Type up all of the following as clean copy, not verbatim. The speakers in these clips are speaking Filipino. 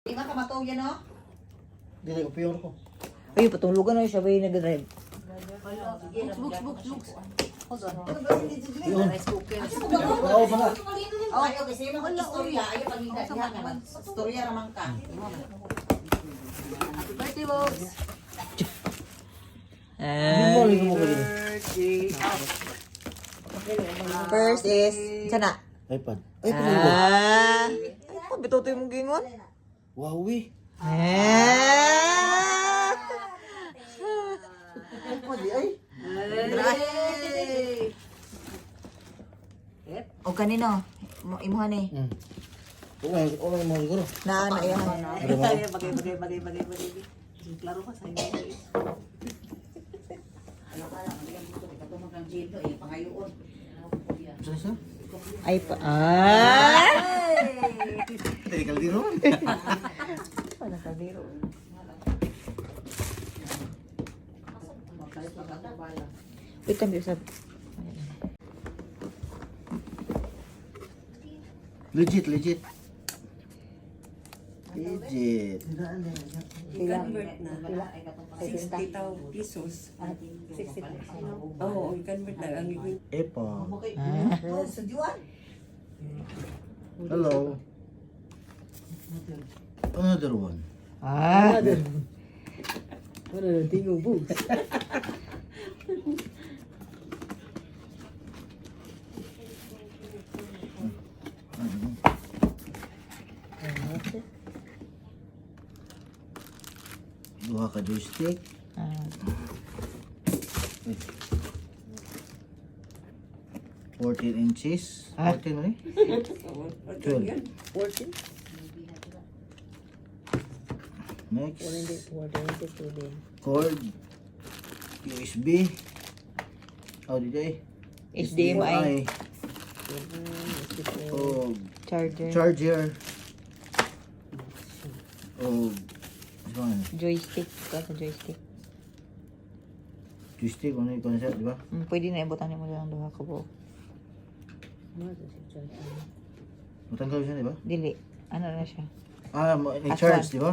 Di ba kamataw yan, no? Dili ko piyon ko. Ay, patulugan na siya ba yung nag-drive? Books. Hold on. Rice cooker. Oo, bala. Oh, ayaw kasi mo istorya, ayaw paghinda diha naman. Istorya ramang ka. Happy birthday, Books. First is, sana. iPad. Ay, pagod. Ay, bitotoy mong gingon. Wow, eh. O kanino? Imuhan eh. Okay mo siguro. Na yan. Bagay. Klaro ka sa inyo. Katulog ng gin to eh, pangayoon. Saan? Ay pa. Dili kaldero. Wala ka biro. Wait, tayo sa... Legit. I-convert na. 60,000 pesos. 60. Oo, i-convert na. Ang giging Epa. Sa diwan. Hello. Another one. Ano na, tingong Books. Duha ka joystick. 14 inches. 14 mo eh? 12. 14? Next. 14. Cord. USB. HDMI. Oh, Charger. charger. Oh, ano yan? Joystick. Kasi joystick. Joystick, ano yung concept, di ba? Pwede na ibutan mo lang duha ka buo. Matanggal siya, di ba? Dili. Ano na siya? Ah, i-charge, di ba?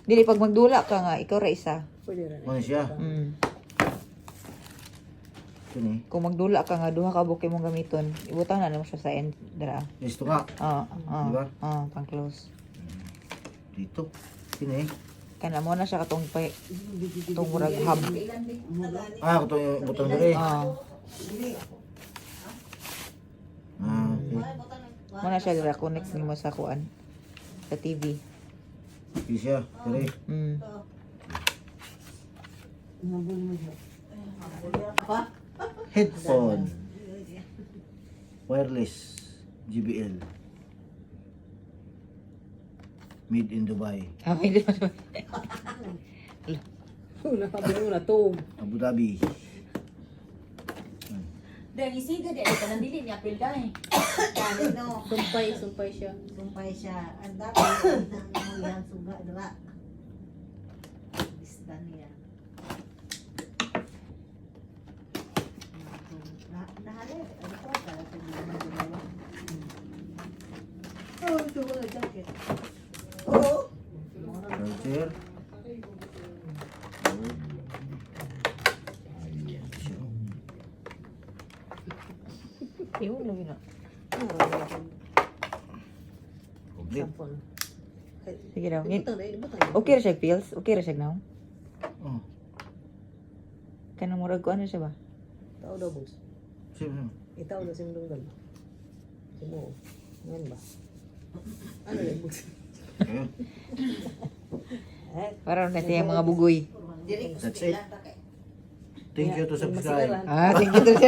Dili, pag magdula ka nga, ikaw ra isa. Ano siya? Ito ni. Kung magdula ka nga, duha ka buo kay mong gamiton. Ibutang na mo siya sa end. Dara. Gusto nga. Diba? Pang close. Dito. Ito ni. Kana mo na siya katong murag hub. Ah, ito yung butang dali. Okay. Mo na siya dira connect nimo sa kuan. Sa TV. Ito siya. Dali. Headphone. Wireless. JBL. Made in Dubai. Hindi pa. Nakabi mo na to. Abu Dhabi. Dahil isiga di, ito nandili niya apil dahil. Dahil no. Sumpay siya. Sumpay siya. Ang dati, ang yan suga, diba? Isda niya. Nahali, ano ko, para sa mga gumawa. Oh, ito ko na jacket. Oo. Charger. Yung lagi na. Complete. Sige daw. Okay ra siya pills? Okay ra siya now? Oh. Kanang murag ko ano siya ba? Tao daw, Books. Sino? Itaw na siyang dunggal. Sino? Ngayon ba? Ano na, Books? Okay. Para na siya mga bugoy. That's it. Thank you to subscribe. Thank you to